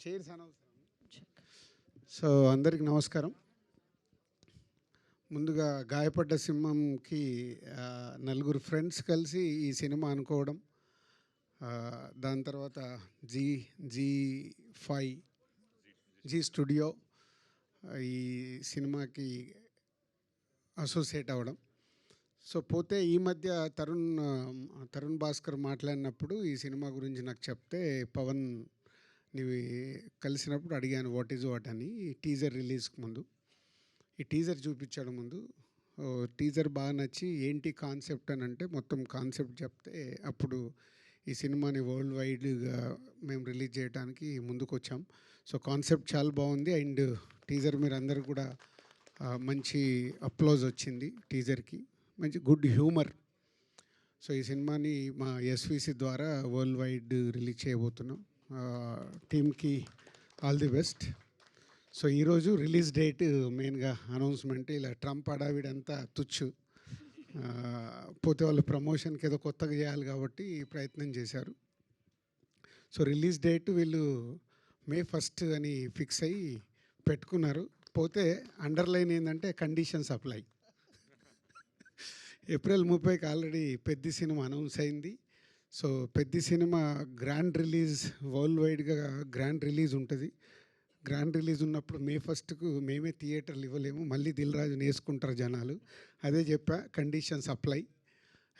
Chairs అనవసరం. So అందరికి నమస్కారం. ముందుగా గాయపడ్డ సింహంకి నలుగురు ఫ్రెండ్స్ కలిసి ఈ సినిమా అనుకోవడం, దాని తర్వాత జీ స్టూడియో ఈ సినిమాకి అసోసియేట్ అవ్వడం. సో పోతే ఈ మధ్య తరుణ్ భాస్కర్ మాట్లాడినప్పుడు ఈ సినిమా గురించి నాకు చెప్తే, పవన్ నీవి కలిసినప్పుడు అడిగాను వాట్ ఈజ్ వాట్ అని. టీజర్ రిలీజ్కి ముందు ఈ టీజర్ చూపించాడు. ముందు టీజర్ బాగా నచ్చి ఏంటి కాన్సెప్ట్ అని అంటే మొత్తం కాన్సెప్ట్ చెప్తే, అప్పుడు ఈ సినిమాని వరల్డ్ వైడ్గా మేము రిలీజ్ చేయడానికి ముందుకు వచ్చాం. సో కాన్సెప్ట్ చాలా బాగుంది అండ్ టీజర్ మీరు అందరూ కూడా మంచి అప్లోజ్ వచ్చింది టీజర్కి, మంచి గుడ్ హ్యూమర్. సో ఈ సినిమాని మా ఎస్విసి ద్వారా వరల్డ్ వైడ్ రిలీజ్ చేయబోతున్నాం. టీమ్కి ఆల్ ది బెస్ట్. సో ఈరోజు రిలీజ్ డేట్ మెయిన్గా అనౌన్స్మెంట్, ఇలా ట్రంప్ అడావిడంతా తుచ్చు, పోతే వాళ్ళు ప్రమోషన్కి ఏదో కొత్తగా చేయాలి కాబట్టి ప్రయత్నం చేశారు. సో రిలీజ్ డేట్ వీళ్ళు May 1 అని ఫిక్స్ అయ్యి పెట్టుకున్నారు. పోతే అండర్లైన్ ఏంటంటే కండిషన్స్ అప్లై. April 30కి ఆల్రెడీ పెద్ద సినిమా అనౌన్స్ అయింది. సో పెద్ద సినిమా గ్రాండ్ రిలీజ్, వరల్డ్ వైడ్గా గ్రాండ్ రిలీజ్ ఉంటుంది. గ్రాండ్ రిలీజ్ ఉన్నప్పుడు May 1కు మేమే థియేటర్లు ఇవ్వలేము, మళ్ళీ దిల్ రాజుని వేసుకుంటారు జనాలు. అదే చెప్పా, కండిషన్స్ అప్లై.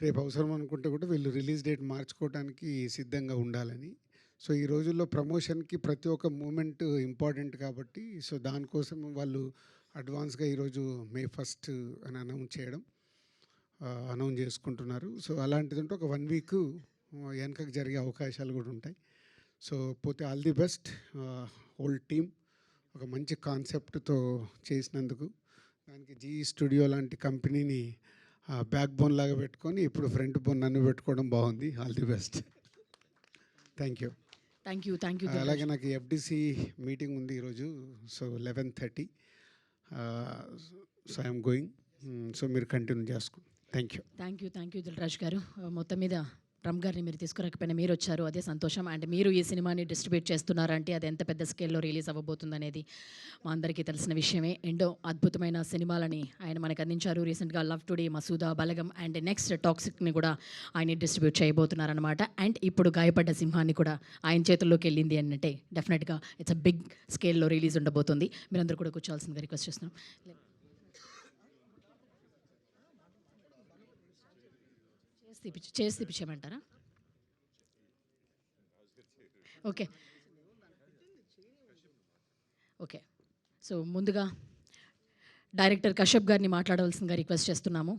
రేపు అవసరం అనుకుంటే కూడా వీళ్ళు రిలీజ్ డేట్ మార్చుకోవడానికి సిద్ధంగా ఉండాలని. సో ఈ రోజుల్లో ప్రమోషన్కి ప్రతి ఒక్క మూమెంట్ ఇంపార్టెంట్ కాబట్టి, సో దానికోసం వాళ్ళు అడ్వాన్స్గా ఈరోజు May 1 అని అనౌన్స్ చేసుకుంటున్నారు. సో అలాంటిది ఉంటే ఒక 1 వీక్ వెనకకు జరిగే అవకాశాలు కూడా ఉంటాయి. సో పోతే all the best whole team, ఒక మంచి కాన్సెప్ట్తో చేసినందుకు. దానికి జీ స్టూడియో లాంటి కంపెనీని బ్యాక్ బోన్ లాగా పెట్టుకొని ఇప్పుడు ఫ్రంట్ బోన్ నన్ను పెట్టుకోవడం బాగుంది. All the best. Thank you. అలాగే నాకు ఎఫ్డిసి మీటింగ్ ఉంది ఈరోజు. So 11:30. So I'm going. So మీరు కంటిన్యూ చేసుకోండి. థ్యాంక్ యూ దిల్రాజ్ గారు. మొత్తం మీద రామ్ గారిని మీరు తీసుకురాకపోయినా మీరు వచ్చారు, అదే సంతోషం. అండ్ మీరు ఈ సినిమాని డిస్ట్రిబ్యూట్ చేస్తున్నారంటే అది ఎంత పెద్ద స్కేల్లో రిలీజ్ అవ్వబోతుంది అనేది మా అందరికీ తెలిసిన విషయమే. ఎన్నో అద్భుతమైన సినిమాలని ఆయన మనకు అందించారు. రీసెంట్గా Love Today, Masooda, Balagam and next టాక్సిక్ని కూడా ఆయన డిస్ట్రిబ్యూట్ చేయబోతున్నారనమాట. అండ్ ఇప్పుడు గాయపడ్డ సింహాన్ని కూడా ఆయన చేతుల్లోకి వెళ్ళింది అంటే డెఫినెట్గా ఇట్స్ అ బిగ్ స్కేల్లో రిలీజ్ ఉండబోతుంది. మీరందరూ కూడా కూర్చోవాల్సిందిగా రిక్వెస్ట్ చేస్తున్నాం. చేసి తీపించమంటారా? ఓకే. సో ముందుగా డైరెక్టర్ కశ్యప్ గారిని మాట్లాడవలసిందిగా రిక్వెస్ట్ చేస్తున్నాము.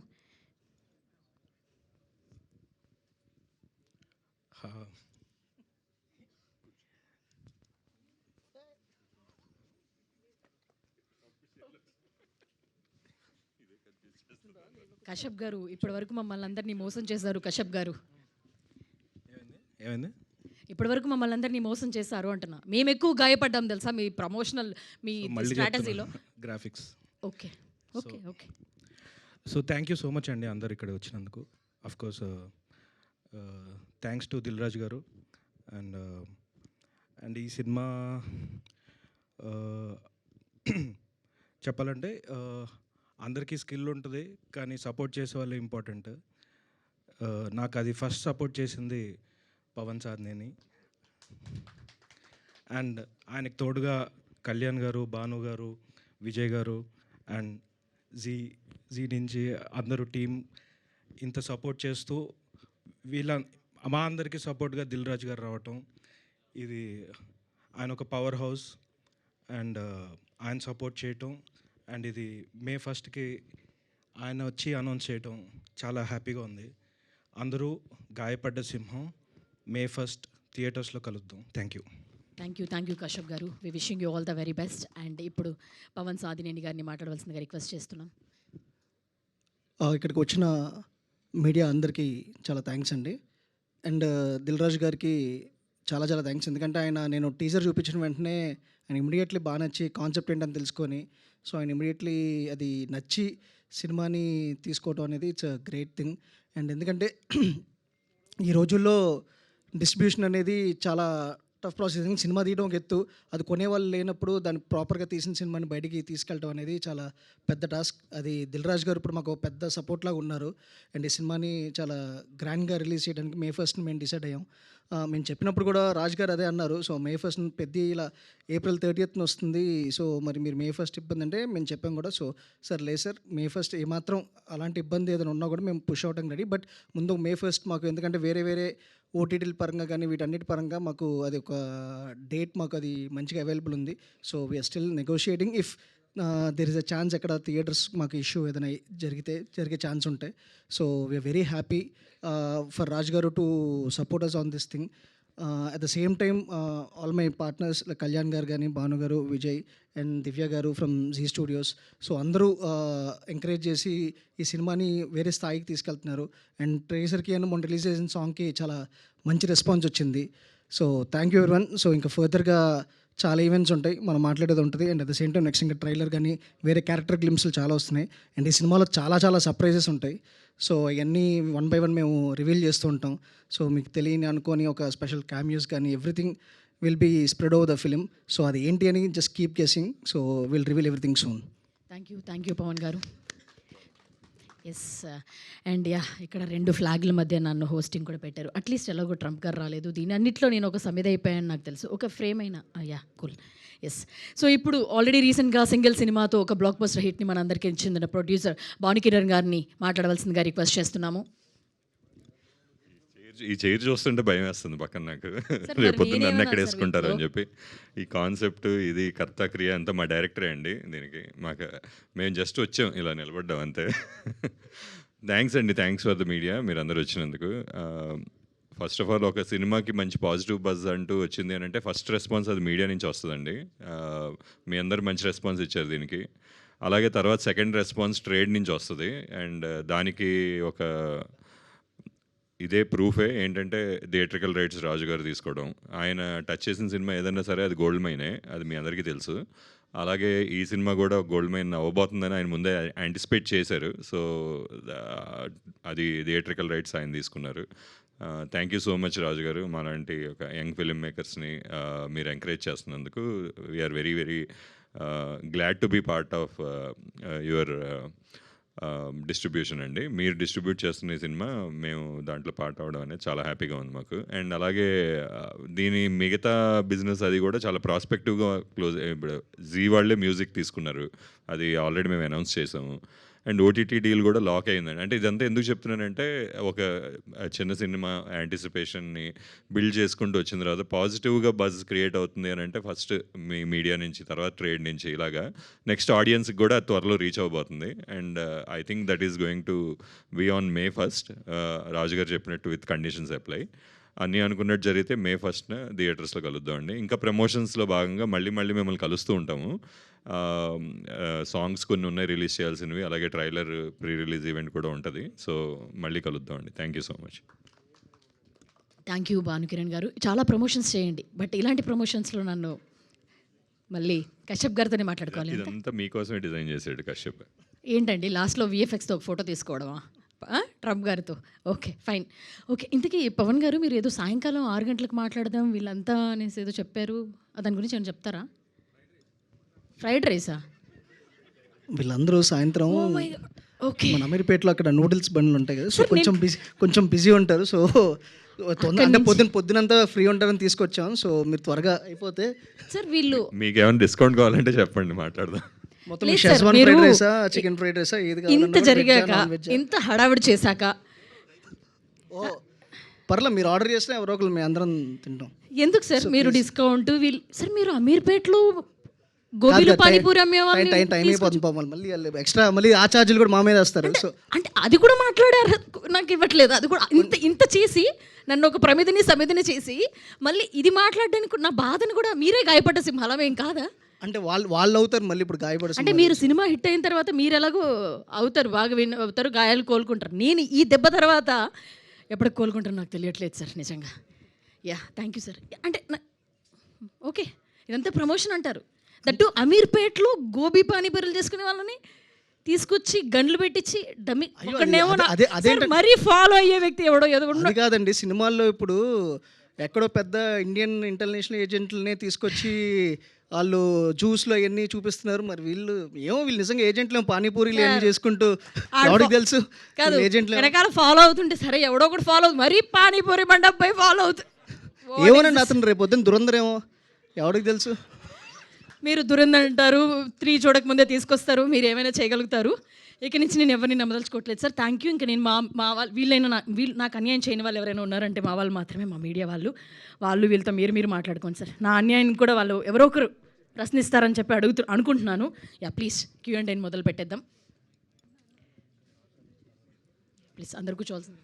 కశ్యప్ గారు, ఇప్పటి వరకు మమ్మల్ని అందరినీ మోసం చేశారు. కశ్యప్ గారు, ఇప్పటి వరకు మమ్మల్ని అందరినీ మోసం చేశారు అంటున్నా. మేము ఎక్కువ గాయపడ్డాం తెలుసా మీ ప్రమోషనల్, మీ స్ట్రాటజీలో. Graphics. Okay. So thank you so much అండి అందరు ఇక్కడ వచ్చినందుకు. Of course thanks to Dil Raju గారు. అండ్ ఈ సినిమా చెప్పాలంటే అందరికీ స్కిల్ ఉంటుంది, కానీ సపోర్ట్ చేసే వాళ్ళు ఇంపార్టెంట్. నాకు అది ఫస్ట్ సపోర్ట్ చేసింది పవన్ సాధ్నేని. అండ్ ఆయనకు తోడుగా కళ్యాణ్ గారు, భాను గారు, విజయ్ గారు అండ్ జీ నుంచి అందరూ టీం ఇంత సపోర్ట్ చేస్తూ మా అందరికీ సపోర్ట్గా దిల్ రాజు గారు రావటం, ఇది ఆయన ఒక పవర్ హౌస్. అండ్ ఆయన సపోర్ట్ చేయటం అండ్ ఇది May 1కి ఆయన వచ్చి అనౌన్స్ చేయటం చాలా హ్యాపీగా ఉంది. అందరూ గాయపడ్డ సింహం May 1 థియేటర్స్లో కలుద్దాం. థ్యాంక్ యూ కశ్యప్ గారు. We wishing you all the very best. And ఇప్పుడు పవన్ సాధినేని గారిని మాట్లాడవలసిందిగా రిక్వెస్ట్ చేస్తున్నాం. ఇక్కడికి వచ్చిన మీడియా అందరికీ చాలా థ్యాంక్స్ అండి. అండ్ దిల్ రాజు గారికి చాలా థ్యాంక్స్. ఎందుకంటే నేను టీజర్ చూపించిన వెంటనే ఆయన ఇమీడియట్లీ బాగా నచ్చి కాన్సెప్ట్ ఏంటని తెలుసుకొని, సో ఆయన ఇమీడియట్లీ అది నచ్చి సినిమాని తీసుకోవడం అనేది it's a great thing. And ఎందుకంటే ఈ రోజుల్లో డిస్ట్రిబ్యూషన్ అనేది చాలా టఫ్ ప్రాసెస్. సినిమా తీయడం ఒక ఎత్తు, అది కొనేవాళ్ళు లేనప్పుడు దాన్ని ప్రాపర్గా తీసిన సినిమాని బయటికి తీసుకెళ్ళడం అనేది చాలా పెద్ద టాస్క్. అది దిల్ రాజు గారు ఇప్పుడు మాకు ఒక పెద్ద సపోర్ట్ లాగా ఉన్నారు. అండ్ ఈ సినిమాని చాలా గ్రాండ్గా రిలీజ్ చేయడానికి May 1st మేము డిసైడ్ అయ్యాం. మేము చెప్పినప్పుడు కూడా రాజు గారు అదే అన్నారు. సో May 1st పెద్ద ఇలా April 30th వస్తుంది, సో మరి మీరు May 1st ఇబ్బంది అంటే మేము చెప్పాం కూడా. సో సార్ లేదు సార్, May 1st ఏమాత్రం అలాంటి ఇబ్బంది ఏదైనా ఉన్నా కూడా మేము పుష్ అవడానికి రెడీ. బట్ ముందు May 1st మాకు, ఎందుకంటే వేరే ఓటీటీల పరంగా కానీ వీటన్నిటి పరంగా మాకు అది ఒక డేట్ మాకు అది మంచిగా అవైలబుల్ ఉంది. So we're still negotiating. If there is a chance ఎక్కడ థియేటర్స్ మాకు ఇష్యూ ఏదైనా జరిగే ఛాన్స్ ఉంటాయి. So we are very happy for Raj గారు to support us on this thing. At the same time all my partners Kalyan గారు కానీ, భాను గారు, విజయ్ అండ్ దివ్య గారు ఫ్రమ్ జీ స్టూడియోస్, సో అందరూ ఎంకరేజ్ చేసి ఈ సినిమాని వేరే స్థాయికి తీసుకెళ్తున్నారు. అండ్ ట్రేజర్కి అండ్ మొన్న రిలీజ్ చేసిన సాంగ్కి చాలా మంచి రెస్పాన్స్ వచ్చింది. So thank you everyone. So ఇంకా ఫర్దర్గా చాలా ఈవెంట్స్ ఉంటాయి, మనం మాట్లాడేది ఉంటుంది. And at the same time next ఇంకా ట్రైలర్ కానీ వేరే క్యారెక్టర్ గ్లిమ్స్లు చాలా వస్తున్నాయి. అండ్ ఈ సినిమాలో చాలా సర్ప్రైజెస్ ఉంటాయి. సో అవన్నీ 1 by 1 మేము రివీల్ చేస్తూ ఉంటాం. సో మీకు తెలియని అనుకోని ఒక స్పెషల్ క్యామియోస్ కానీ everything will be spread over the film. So అది ఏంటి అని just keep guessing. So will reveal everything soon. Thank you Pawan గారు. ఎస్, అండ్ ఇక్కడ 2 ఫ్లాగ్ల మధ్య నన్ను హోస్టింగ్ కూడా పెట్టారు. అట్లీస్ట్ ఎలాగో ట్రంప్ గారు రాలేదు, దీని అన్నింటిలో నేను ఒక సమిధ అయిపోయాను నాకు తెలుసు, ఒక ఫ్రేమ్ అయినా. కూల్. ఎస్, సో ఇప్పుడు ఆల్రెడీ రీసెంట్గా సింగిల్ సినిమాతో ఒక బ్లాక్ బస్టర్ హిట్ని మన అందరికీ ఇచ్చింది ప్రొడ్యూసర్ భానుకిరణ్ గారిని మాట్లాడవలసిందిగా రిక్వెస్ట్ చేస్తున్నాము. ఈ చైర్ చూస్తుంటే భయం వేస్తుంది పక్కన నాకు, మరి రేపొద్దున నన్ను నేనేమన్నా ఎక్కడ సార్ వేసుకుంటారు అని వీటిలో? చెప్పి. ఈ కాన్సెప్ట్, ఇది కర్త క్రియ అంతా మా డైరెక్టరే అండి. దీనికి మేము జస్ట్ వచ్చాం, ఇలా నిలబడ్డాం అంతే. థ్యాంక్స్ అండి, థ్యాంక్స్ ఫర్ ద మీడియా, మీరు అందరూ వచ్చినందుకు. ఫస్ట్ ఆఫ్ ఆల్, ఒక సినిమాకి మంచి పాజిటివ్ బజ్ అంటూ వచ్చింది అని అంటే ఫస్ట్ రెస్పాన్స్ అది మీడియా నుంచి వస్తుందండి. మీ అందరు మంచి రెస్పాన్స్ ఇచ్చారు దీనికి. అలాగే తర్వాత సెకండ్ రెస్పాన్స్ ట్రేడ్ నుంచి వస్తుంది. అండ్ దానికి ఒక ఇదే ప్రూఫే ఏంటంటే థియేట్రికల్ రైట్స్ రాజు గారు తీసుకోవడం. ఆయన టచ్ చేసిన సినిమా ఏదైనా సరే అది గోల్డ్ మైనే, అది మీ అందరికీ తెలుసు. అలాగే ఈ సినిమా కూడా గోల్డ్ మైన్ అవ్వబోతుందని ఆయన ముందే యాంటిసిపేట్ చేశారు. సో అది థియేట్రికల్ రైట్స్ ఆయన తీసుకున్నారు. Thank you so much Raju గారు, మాలాంటి ఒక యంగ్ ఫిల్మ్ మేకర్స్ని మీరు ఎంకరేజ్ చేస్తున్నందుకు. We are very glad to be part of your distribution అండి. మీరు డిస్ట్రిబ్యూట్ చేస్తున్న ఈ సినిమా మేము దాంట్లో పార్ట్ అవ్వడం అనేది చాలా హ్యాపీగా ఉంది మాకు. అండ్ అలాగే దీని మిగతా బిజినెస్ అది కూడా చాలా ప్రాస్పెక్టివ్గా క్లోజ్. ఇప్పుడు జీ వాళ్ళే మ్యూజిక్ తీసుకున్నారు, అది ఆల్రెడీ మేము అనౌన్స్ చేసాము. అండ్ ఓటీటీ డీల్ కూడా లాక్ అయిందండి. అంటే ఇదంతా ఎందుకు చెప్తున్నానంటే, ఒక చిన్న సినిమా యాంటిసిపేషన్ని బిల్డ్ చేసుకుంటూ వచ్చిన తర్వాత పాజిటివ్గా బజ్ క్రియేట్ అవుతుంది అని అంటే ఫస్ట్ మీ మీడియా నుంచి, తర్వాత ట్రేడ్ నుంచి, ఇలాగా నెక్స్ట్ ఆడియన్స్కి కూడా త్వరలో రీచ్ అవ్వబోతుంది. And I think that is going to be on May 1st. Raju గారు చెప్పినట్టు విత్ కండిషన్స్ అప్లై. అన్నీ అనుకున్నట్టు జరిగితే May 1st థియేటర్స్లో కలుద్దామండి. ఇంకా ప్రమోషన్స్లో భాగంగా మళ్ళీ మిమ్మల్ని కలుస్తూ ఉంటాము. సాంగ్స్ కొన్ని ఉన్నాయి రిలీజ్ చేయాల్సినవి, అలాగే ట్రైలర్ ప్రీ రిలీజ్ ఈవెంట్ కూడా ఉంటుంది. సో మళ్ళీ కలుద్దామండి. Thank you so much. Thank you Bhanukiran గారు. చాలా ప్రమోషన్స్ చేయండి, బట్ ఇలాంటి ప్రమోషన్స్లో నన్ను మళ్ళీ కశ్యప్ గారితోనే మాట్లాడుకోవాలి. ఇదంతా మీకోసమే డిజైన్ చేశాడు కశ్యప్. ఏంటండి లాస్ట్లో VFXతో ఒక ఫోటో తీసుకోవడమా ట్రంప్ గారితో? Okay, fine. ఓకే, ఇంతకీ పవన్ గారు, మీరు ఏదో సాయంకాలం 6 గంటలకు మాట్లాడదాం వీళ్ళంతా అనేసి ఏదో చెప్పారు, దాని గురించి ఏమైనా చెప్తారా? ఫ్రైడ్ రైసా? వీళ్ళందరూ సాయంత్రం ఓకే, మన అమీర్పేటలో అక్కడ నూడిల్స్ బండ్లు ఉంటాయి కదా, సో కొంచెం బిజీ ఉంటారు. సో అంటే పొద్దునంతా ఫ్రీ ఉంటారని తీసుకొచ్చాం. సో మీరు త్వరగా అయిపోతే సార్ వీళ్ళు మీకు ఏమైనా డిస్కౌంట్ కావాలంటే చెప్పండి, మాట్లాడదాం. మొత్తం లేదు షెజ్వాన్ సార్, ఫ్రైడ్ మీరు రైసా, చికెన్ ఫ్రైడ్ రైసా, ఏది ఇంత కావాలన్నా జరిగాక, నాన్ వెజ్? ఇంత హడావిడి చేశాక పర్లేదు, మీరు ఆర్డర్ చేస్తే ఎవరో ఒకరు మేము అందరం తింటాం. ఎందుకు సార్ మీరు డిస్కౌంట్? వీళ్ళు సార్ మీరు అమీర్పేటలో గోబీలు పానీపూరి అమ్మేవాళ్ళు టైం అయిపోతుంది పాపం, మళ్ళీ ఎక్స్ట్రా మళ్ళీ ఆ ఛార్జీలు కూడా మా మీద వేస్తారు. సో అంటే అది కూడా మాట్లాడారు, నాకు ఇవ్వట్లేదు. అది కూడా ఇంత చేసి నన్ను ఒక సమిధిని చేసి మళ్ళీ ఇది మాట్లాడడానికి నా బాధను కూడా మీరే గాయపడ్డ సింహాలమేం కాదా? అంటే వాళ్ళు అవుతారు మళ్ళీ ఇప్పుడు గాయపడి. అంటే మీరు సినిమా హిట్ అయిన తర్వాత మీరు ఎలాగో అవుతారు, బాగా అవుతారు, గాయాలు కోలుకుంటారు. నేను ఈ దెబ్బ తర్వాత ఎప్పటికి కోలుకుంటారు నాకు తెలియట్లేదు సార్, నిజంగా. Thank you sir. అంటే ఓకే, ఇదంతా ప్రమోషన్ అంటారు. దట్టు అమీర్పేటలో గోబీ పానీపూరీలు చేసుకునే వాళ్ళని తీసుకొచ్చి గండ్లు పెట్టించి డమ్మి మరీ ఫాలో అయ్యే వ్యక్తి ఎవడో ఏదో అది కాదండి, సినిమాల్లో ఇప్పుడు ఎక్కడో పెద్ద ఇండియన్ ఇంటర్నేషనల్ ఏజెంట్లనే తీసుకొచ్చి వాళ్ళు జ్యూస్లో అవన్నీ చూపిస్తున్నారు. మరి వీళ్ళు నిజంగా ఏజెంట్లు పానీపూరీలు అన్నీ చేసుకుంటూ ఎవరికి తెలుసు కాదు ఏజెంట్లు వెనకాల ఫాలో అవుతుంటే సరే ఎవడో ఒకటి ఫాలో అవుతుంది, మరీ పానీపూరి బండపై ఫాలో అవుతుంది. ఏమోనండి అతను రేపు పొద్దున్న దురందరేమో ఎవరికి తెలుసు. మీరు దురందంటారు, 3 చూడకముందే తీసుకొస్తారు, మీరు ఏమైనా చేయగలుగుతారు. ఇక నుంచి నేను ఎవరిని నమ్మదలుచుకోవట్లేదు సార్. Thank you. ఇంకా నేను మా వాళ్ళు వీళ్ళు నాకు అన్యాయం చేయని వాళ్ళు ఎవరైనా ఉన్నారంటే మా వాళ్ళు మాత్రమే, మా మీడియా వాళ్ళు వీళ్ళతో మీరు మాట్లాడుకోండి సార్. నా అన్యాయం కూడా వాళ్ళు ఎవరో ఒకరు ప్రశ్నిస్తారని చెప్పి అనుకుంటున్నాను. ప్లీజ్ Q&A మొదలు పెట్టేద్దాం. ప్లీజ్ అందరు కూర్చోవాల్సింది.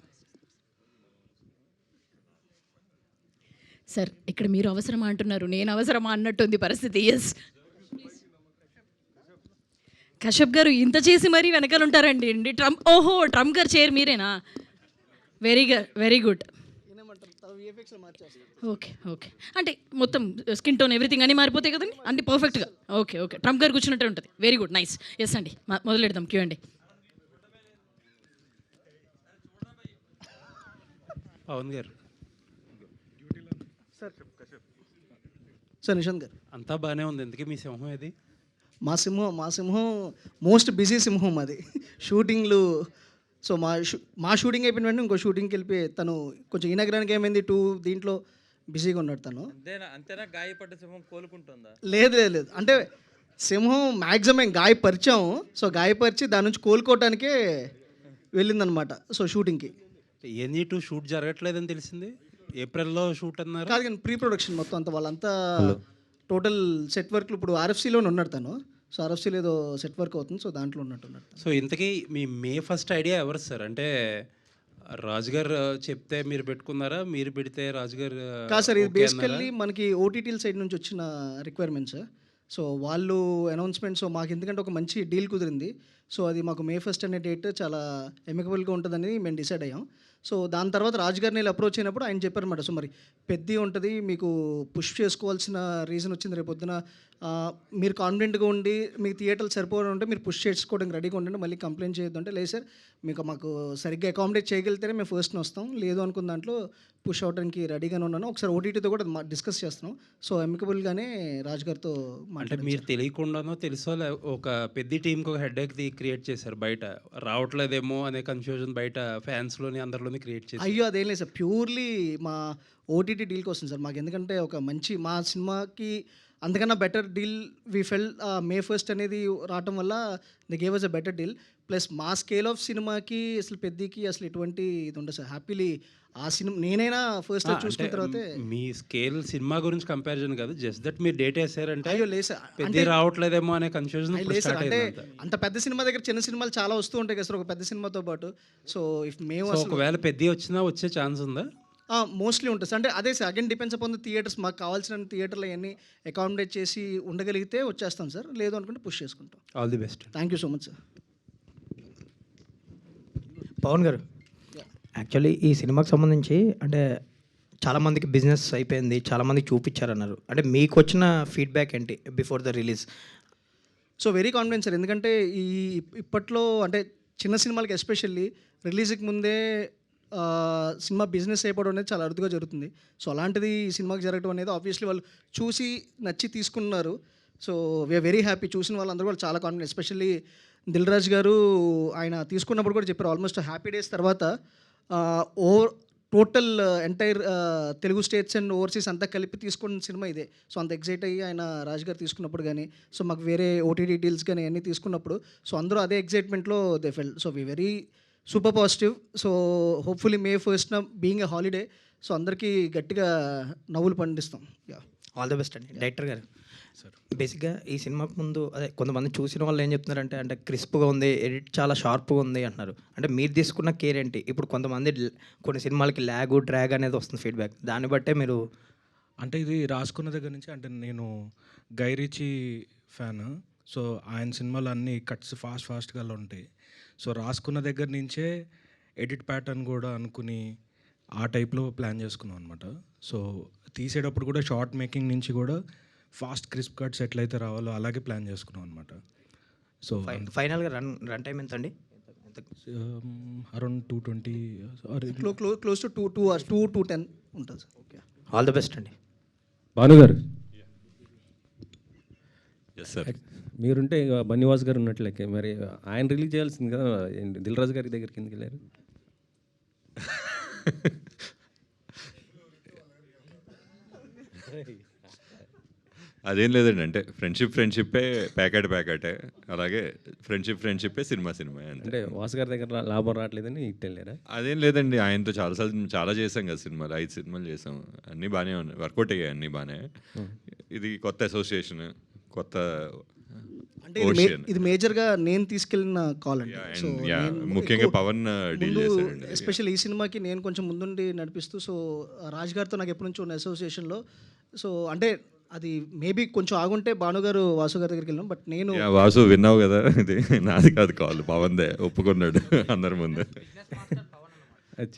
సార్ ఇక్కడ మీరు అవసరమా అంటున్నారు, నేను అవసరమా అన్నట్టుంది పరిస్థితి. ఎస్ కశ్యప్ గారు ఇంత చేసి మరీ వెనకాల ఉంటారండి. ట్రంప్ గారు చైర్ మీరేనా? Very good. ఓకే అంటే మొత్తం స్కిన్ టోన్ ఎవ్రీథింగ్ అన్నీ మారిపోతాయి కదండి, అన్ని పర్ఫెక్ట్గా. ఓకే ట్రంప్ గారు కూర్చున్నట్టే ఉంటుంది. Very good, nice. ఎస్ అండి, మొదలెడదాం Q&A. పవన్ గారు, సార్ నిశాంత్ గారు, అంతా బాగానే ఉంది. ఎందుకే మీ సింహం ఏది? మా సింహం మోస్ట్ బిజీ సింహం అది. షూటింగ్లు. సో మా షూటింగ్ అయిపోయిన వెంటనే ఇంకో షూటింగ్కి వెళ్ళి తను కొంచెం ఈ నగరానికి ఏమైంది దీంట్లో బిజీగా ఉన్నాడు తను. అంతేనా? గాయపడ్డ సింహం కోలుకుంటుందా? లేదు అంటే సింహం మ్యాక్సిమం గాయపరిచాం. సో గాయపరిచి దాని నుంచి కోలుకోవటానికే వెళ్ళిందనమాట. సో షూటింగ్కి ఏంది షూట్ జరగట్లేదని తెలిసింది. ఏప్రిల్లో షూట్ అన్నారు. కాదు కానీ ప్రీ ప్రొడక్షన్ మొత్తం అంతా వాళ్ళంతా టోటల్ సెట్ వర్క్లు ఇప్పుడు RFCలోనే ఉన్నాడు తను. సో RFCలో ఏదో సెట్ వర్క్ అవుతుంది. సో దాంట్లో ఉన్నట్టున్నాడు. సో ఇంతకీ మీ May 1st ఐడియా ఎవరు సార్? అంటే రాజుగారు చెప్తే మీరు పెట్టుకున్నారా, మీరు పెడితే రాజుగారు? కాదు సార్, ఇది బేసికల్లీ మనకి OTTల సైడ్ నుంచి వచ్చిన రిక్వైర్మెంట్స్. సో వాళ్ళు అనౌన్స్మెంట్. సో మాకు ఎందుకంటే ఒక మంచి డీల్ కుదిరింది. సో అది మాకు May 1st అనే డేట్ చాలా ఎమికబుల్గా ఉంటుందని మేము డిసైడ్ అయ్యాం. సో దాని తర్వాత రాజుగారిని అప్రోచ్ అయినప్పుడు ఆయన చెప్పారన్నమాట. సో మరి పెద్ద ఉంటుంది, మీకు పుష్ చేసుకోవాల్సిన రీజన్ వచ్చింది. రేపు పొద్దున మీరు కాన్ఫిడెంట్గా ఉండి మీకు థియేటర్లు సరిపోవడం ఉంటే మీరు పుష్ చేసుకోవడానికి రెడీగా ఉండండి, మళ్ళీ కంప్లైంట్ చేయొద్దు అంటే, లేదు సార్ మాకు సరిగ్గా అకామిడేట్ చేయగలిగితేనే మేము ఫస్ట్ వస్తాం, లేదు అనుకున్న దాంట్లో పుష్ అవడానికి రెడీగానే ఉన్నాను. ఒకసారి OTTతో కూడా డిస్కస్ చేస్తున్నాం. సో ఎమికబుల్గానే రాజుగారితో అంటే మీరు తెలియకుండానో తెలుసో ఒక పెద్ద టీంకి ఒక హెడ్ఏక్ క్రియేట్ చేశారు. బయట రావట్లేదేమో అనే కన్ఫ్యూజన్ బయట ఫ్యాన్స్లోని అందరిలోని క్రియేట్ చేశారు. అయ్యో అదేం లేదు సార్, ప్యూర్లీ మా OTT డీల్కి వస్తుంది సార్. మాకు ఎందుకంటే ఒక మంచి మా సినిమాకి అంతకన్నా better deal we fell May 1st అనేది రావటం వల్ల they gave us a better deal. Plus మా స్కేల్ ఆఫ్ సినిమాకి అసలు పెద్దకి అసలు ఎటువంటి ఇది ఉండదు సార్. హ్యాపీలీ ఆ సినిమా నేనైనా ఫస్ట్ చూసుకున్న తర్వాతే. మీ స్కేల్ సినిమా గురించి కంపారిజన్ కాదు, జస్ట్ దట్ మీరు డేట్ వేసారంటే అయ్యో లేదు సార్, పెద్ద రావట్లేదేమో అనే కన్ఫ్యూజన్ లేదు సార్. అంటే అంత పెద్ద సినిమా దగ్గర చిన్న సినిమాలు చాలా వస్తూ ఉంటాయి కదా సార్ ఒక పెద్ద సినిమాతో పాటు. సో ఇఫ్ మేము ఒకవేళ పెద్ద వచ్చినా వచ్చే ఛాన్స్ ఉందా? మోస్ట్లీ ఉంటుంది సార్. అంటే అదే sir, again depends upon the theatres. మాకు కావాల్సిన థియేటర్లు అవన్నీ అకామిడేట్ చేసి ఉండగలిగితే వచ్చేస్తాం సార్, లేదు అనుకుంటే పుష్ చేసుకుంటాం. All the best. Thank you so much sir. Pawan గారు, యాక్చువల్లీ ఈ సినిమాకి సంబంధించి అంటే చాలామందికి బిజినెస్ అయిపోయింది, చాలామందికి చూపించారన్నారు. అంటే మీకు వచ్చిన ఫీడ్బ్యాక్ ఏంటి before the release? So very confident sir. ఎందుకంటే ఇప్పట్లో అంటే చిన్న సినిమాలకి ఎస్పెషల్లీ రిలీజ్కి ముందే సినిమా బిజినెస్ అయిపోవడం అనేది చాలా అరుదుగా జరుగుతుంది. సో అలాంటిది ఈ సినిమాకి జరగడం అనేది ఆబ్వియస్లీ వాళ్ళు చూసి నచ్చి తీసుకున్నారు. So we are very happy. చూసిన వాళ్ళందరూ కూడా చాలా కాన్ఫిడెంట్. ఎస్పెషల్లీ దిల్ రాజు గారు ఆయన తీసుకున్నప్పుడు కూడా చెప్పారు, ఆల్మోస్ట్ హ్యాపీ డేస్ తర్వాత total entire Telugu states and overseas అంతా కలిపి తీసుకున్న సినిమా ఇదే. సో అంత ఎగ్జైట్ అయ్యి ఆయన రాజు గారు తీసుకున్నప్పుడు కానీ, సో మాకు వేరే OTT డీల్స్ కానీ అన్నీ తీసుకున్నప్పుడు సో అందరూ అదే ఎగ్జైట్మెంట్లో they felt. So we very super positive. So hopefully May 1st being a holiday, so అందరికీ గట్టిగా నవ్వులు పండిస్తాం. ఆల్ ద బెస్ట్ అండి. డైరెక్టర్ గారు, బేసిక్గా ఈ సినిమాకు ముందు అదే కొంతమంది చూసిన వాళ్ళు ఏం చెప్తున్నారంటే అంటే క్రిస్ప్గా ఉంది, ఎడిట్ చాలా షార్ప్గా ఉంది అంటున్నారు. అంటే మీరు తీసుకున్న కేర్ ఏంటి? ఇప్పుడు కొంతమంది కొన్ని సినిమాలకి డ్రాగ్ అనేది వస్తుంది ఫీడ్బ్యాక్, దాన్ని బట్టే మీరు అంటే ఇది రాసుకున్న దగ్గర నుంచి అంటే నేను గై రిచీ ఫ్యాన్. సో ఆయన సినిమాలు అన్నీ కట్స్ ఫాస్ట్గా ఉంటాయి. సో రాసుకున్న దగ్గర నుంచే ఎడిట్ ప్యాటర్న్ కూడా అనుకుని ఆ టైప్లో ప్లాన్ చేసుకున్నాం అనమాట. సో తీసేటప్పుడు కూడా షార్ట్ మేకింగ్ నుంచి కూడా ఫాస్ట్ క్రిస్ప్ కట్స్ ఎట్లయితే రావాలో అలాగే ప్లాన్ చేసుకున్నాం అనమాట. సో ఫైనల్గా రన్ టైం ఎంత అండి? Around 220 close to 2 hours 2 to 10 ఉంటుంది sir. Okay, all the best అండి. భానుగారు ఎస్ సార్. మీరుంటే ఇక బన్నివాస్ గారు ఉన్నట్లయితే మరి ఆయన రిలీజ్ చేయాల్సింది కదా, దిల్ రాజు గారి దగ్గరికి ఎందుకు వెళ్ళారు? అదేం లేదండి, అంటే ఫ్రెండ్షిప్పే ప్యాకెటే, అలాగే ఫ్రెండ్షిప్పే సినిమా అంతే. అంటే వాసు గారి దగ్గర లాభం రావట్లేదని ఇటు వెళ్ళారా? అదేం లేదండి, ఆయనతో చాలా చేసాం కదా సినిమాలు, 5 సినిమాలు చేసాం, అన్నీ బాగానే ఉన్నాయి, వర్కౌట్ అయ్యాయి అన్నీ బాగానే. ఇది కొత్త అసోసియేషన్, కొత్త అంటే ఇది మేజర్గా నేను తీసుకెళ్ళిన కాల్ అండి. సో ముఖ్యంగా పవన్ డీల్ చేశారండి. ఎస్పెషల్ ఈ సినిమాకి నేను కొంచెం ముందుండి నడిపిస్తూ, సో రాజ్ గారితో నాకు ఎప్పటి నుంచో ఉన్న అసోసియేషన్లో, సో అంటే అది మేబీ కొంచెం ఆగుంటే భానుగారు వాసు గారి దగ్గరికి వెళ్ళాం, బట్ నేను వాసు విన్నావు కదా, ఇది నాది కాదు కాల్, పవన్దే, ఒప్పుకున్నాడు అందరి ముందు.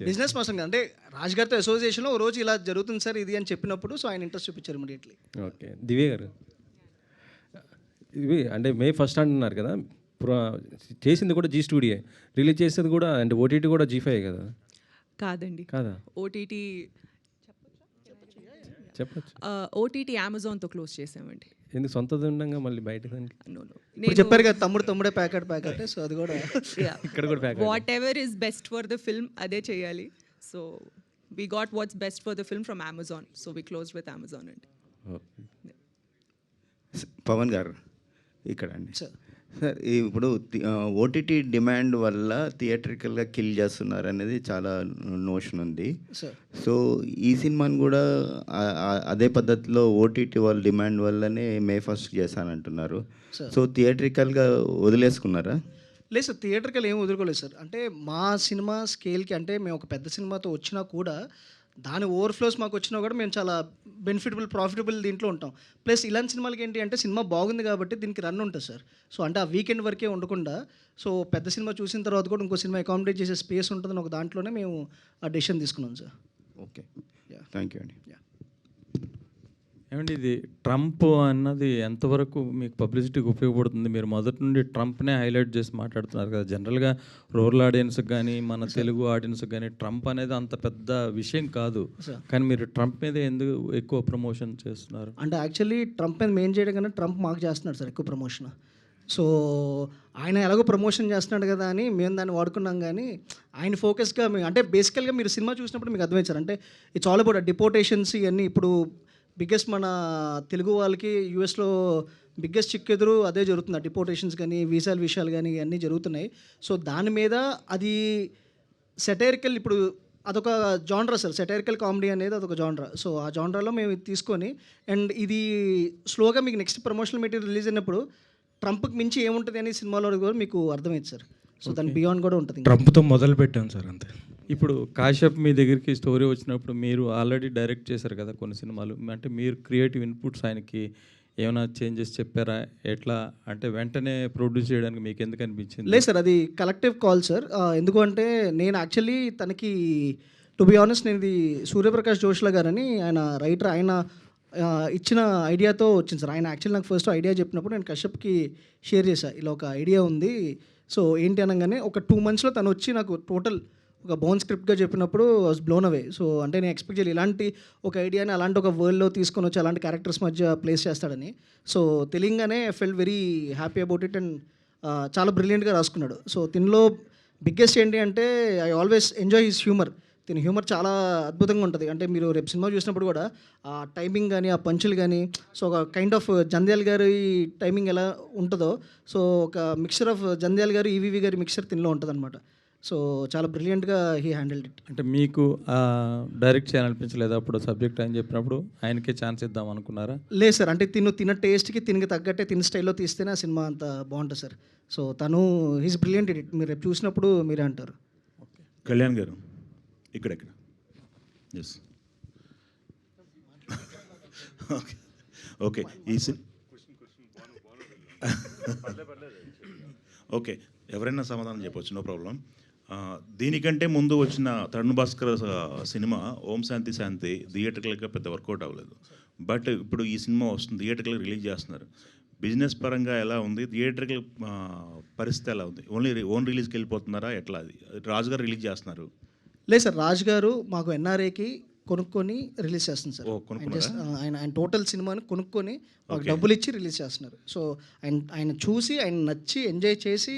బిజినెస్ పర్సన్ అంటే రాజ్ గారితో అసోసియేషన్లో ఓ రోజు ఇలా జరుగుతుంది సార్ ఇది అని చెప్పినప్పుడు, సో ఆయన ఇంట్రెస్ట్ చూపించారు ఇమీడియట్లీ. ఓకే, దివ్య గారు, ఇవి అంటే May 1 అంటున్నారు కదా, చేసింది కూడా జీ స్టూడియో, రిలీజ్ చేసేది కూడా అంటే ఓటీటీ కూడా G5 కదా? కాదండి, కాదా? ఓటీటీ చెప్పచ్చు. ఓటీటీ అమెజాన్తో క్లోజ్ చేసామండి. ఎందుకు సొంతది ఉండగా మళ్ళీ బయట దానికి? ఇప్పుడు చెప్పారు కదా తమ్ముడే ప్యాకెట్, సో అది కూడా ఇక్కడ కూడా whatever is best for the film అదే చేయాలి. So we got what's best for the film from Amazon, so we close with Amazon అండి. పవన్ గారు ఇక్కడ అండి సార్, ఇప్పుడు ఓటీటీ డిమాండ్ వల్ల థియేట్రికల్గా కిల్ చేస్తున్నారు అనేది చాలా నోషన్ ఉంది. సో ఈ సినిమాని కూడా అదే పద్ధతిలో ఓటీటీ వాళ్ళ డిమాండ్ వల్లనే May 1 చేశానంటున్నారు. సో థియేట్రికల్గా వదిలేసుకున్నారా? లేదు సార్, థియేటర్కి ఏం వదులుకోలేదు సార్. అంటే మా సినిమా స్కేల్కి, అంటే మేము ఒక పెద్ద సినిమాతో వచ్చినా కూడా దాని ఓవర్ఫ్లోస్ మాకు వచ్చినా కూడా మేము చాలా ప్రాఫిటబుల్ దీంట్లో ఉంటాం. ప్లస్ ఇలాంటి సినిమాలకి ఏంటి అంటే సినిమా బాగుంది కాబట్టి దీనికి రన్ ఉంటుంది సార్. సో అంటే ఆ వీకెండ్ వరకే ఉండకుండా, సో పెద్ద సినిమా చూసిన తర్వాత కూడా ఇంకో సినిమా అకామిడేట్ చేసే స్పేస్ ఉంటుందని ఒక దాంట్లోనే మేము ఆ డెసిషన్ తీసుకున్నాం సార్. ఓకే, థ్యాంక్ యూ అండి. ఏమండి, ఇది ట్రంప్ అన్నది ఎంతవరకు మీకు పబ్లిసిటీకి ఉపయోగపడుతుంది? మీరు మొదటి నుండి ట్రంప్నే హైలైట్ చేసి మాట్లాడుతున్నారు కదా. జనరల్గా రూరల్ ఆడియన్స్కి కానీ మన తెలుగు ఆడియన్స్కి కానీ ట్రంప్ అనేది అంత పెద్ద విషయం కాదు, కానీ మీరు ట్రంప్ మీద ఎందుకు ఎక్కువ ప్రమోషన్ చేస్తున్నారు? అంటే యాక్చువల్లీ ట్రంప్ మీద మెయిన్ చేయడం కన్నా ట్రంప్ మాకు చేస్తున్నాడు సార్ ఎక్కువ ప్రమోషన్. సో ఆయన ఎలాగో ప్రమోషన్ చేస్తున్నాడు కదా అని మేము దాన్ని వాడుకున్నాం, కానీ ఆయన ఫోకస్గా మేము అంటే బేసికల్గా మీరు సినిమా చూసినప్పుడు మీకు అర్థమవుతారు. అంటే ఇట్స్ ఆల్ అబౌట్ డిపోటేషన్స్ ఇవన్నీ. ఇప్పుడు బిగ్గెస్ట్ మన తెలుగు వాళ్ళకి యూఎస్లో బిగ్గెస్ట్ చిక్కెదురు అదే జరుగుతుంది, డిపోటేషన్స్ కానీ వీసాల విషయాలు కానీ ఇవన్నీ జరుగుతున్నాయి. సో దాని మీద అది సెటైరికల్, ఇప్పుడు అదొక జాన్రా సార్, సెటైరికల్ కామెడీ అనేది అదొక జాన్రా. సో ఆ జాన్రాలో మేము ఇది తీసుకొని, అండ్ ఇది స్లోగా మీకు నెక్స్ట్ ప్రమోషనల్ మెటీరియల్ రిలీజ్ అయినప్పుడు ట్రంప్కి మించి ఏముంటుంది అని సినిమాలో కూడా మీకు అర్థమైంది సార్. సో దాని బియాండ్ కూడా ఉంటుంది. ట్రంప్తో మొదలు పెట్టాను సార్ అంతే. ఇప్పుడు కాశ్యప్ మీ దగ్గరికి స్టోరీ వచ్చినప్పుడు మీరు ఆల్రెడీ డైరెక్ట్ చేశారు కదా కొన్ని సినిమాలు, అంటే మీరు క్రియేటివ్ ఇన్పుట్స్ ఆయనకి ఏమైనా చేంజెస్ చెప్పారా? ఎట్లా అంటే వెంటనే ప్రొడ్యూస్ చేయడానికి మీకు ఎందుకు అనిపించింది? లేదు సార్, అది కలెక్టివ్ కాల్ సార్. ఎందుకంటే నేను యాక్చువల్లీ తనకి టు బి ఆనెస్ట్, నేను ఇది సూర్యప్రకాష్ జోష్లా గారని ఆయన రైటర్, ఆయన ఇచ్చిన ఐడియాతో వచ్చింది సార్. ఆయన యాక్చువల్లీ నాకు ఫస్ట్ ఐడియా చెప్పినప్పుడు నేను కశ్యప్కి షేర్ చేశాను, ఇలా ఒక ఐడియా ఉంది, సో ఏంటి అనగానే ఒక 2 monthsలో తను వచ్చి నాకు టోటల్ ఒక బౌన్ స్క్రిప్ట్గా చెప్పినప్పుడు వాజ్ బ్లోన్ అవే. సో అంటే నేను ఎక్స్పెక్ట్ చేయాలి ఇలాంటి ఒక ఐడియాని అలాంటి ఒక వరల్డ్లో తీసుకొని వచ్చి అలాంటి క్యారెక్టర్స్ మధ్య ప్లేస్ చేస్తాడని. సో తెలియగానే I fell very happy about it, and చాలా బ్రిలియంట్గా రాసుకున్నాడు. సో దీనిలో బిగ్గెస్ట్ ఏంటి అంటే I always enjoy his humour. దీని హ్యూమర్ చాలా అద్భుతంగా ఉంటుంది. అంటే మీరు రేపు సినిమా చూసినప్పుడు కూడా ఆ టైమింగ్ కానీ ఆ పంచులు కానీ, సో ఒక కైండ్ ఆఫ్ జంధ్యాల గారి టైమింగ్ ఎలా ఉంటుందో, సో ఒక మిక్చర్ ఆఫ్ జంధ్యాల గారు ఈవీవి గారి మిక్చర్ దీనిలో ఉంటుంది అనమాట. సో చాలా బ్రిలియంట్గా హీ హ్యాండిల్డ్ ఇట్. అంటే మీకు డైరెక్ట్ చేయాలనిపించలేదు అప్పుడు సబ్జెక్ట్ అని చెప్పినప్పుడు ఆయనకే ఛాన్స్ ఇద్దాం అనుకున్నారా? లేదు సార్, అంటే తిన టేస్ట్కి తినకి తగ్గట్టే తిన స్టైల్లో తీస్తేనే ఆ సినిమా అంత బాగుంటుంది సార్. సో తను హీస్ బ్రిలియంట్ ఇట్, మీరు రేపు చూసినప్పుడు మీరే అంటారు. కళ్యాణ్ గారు ఇక్కడ ఎస్ ఓకే ఓకే ఎవరైనా సమాధానం చెప్పవచ్చు, నో ప్రాబ్లం. దీనికంటే ముందు వచ్చిన తరుణ్ భాస్కర్ సినిమా ఓం శాంతి శాంతి థియేటర్గా పెద్ద వర్కౌట్ అవ్వలేదు. బట్ ఇప్పుడు ఈ సినిమా వస్తుంది, థియేటర్గా రిలీజ్ చేస్తున్నారు. బిజినెస్ పరంగా ఎలా ఉంది? థియేటర్కి పరిస్థితి ఎలా ఉంది? ఓన్ రిలీజ్కి వెళ్ళిపోతున్నారా? ఎట్లా? అది రాజు గారు రిలీజ్ చేస్తున్నారు. లేదు సార్, రాజు గారు మాకు ఎన్ఆర్ఏకి కొనుక్కొని రిలీజ్ చేస్తుంది సార్. ఓ, ఆయన కొనుక్కున్నారా? జస్ట్ ఆయన టోటల్ సినిమాని కొనుక్కొని మాకు Okay. డబ్బులు ఇచ్చి రిలీజ్ చేస్తున్నారు. సో ఆయన చూసి ఆయన నచ్చి ఎంజాయ్ చేసి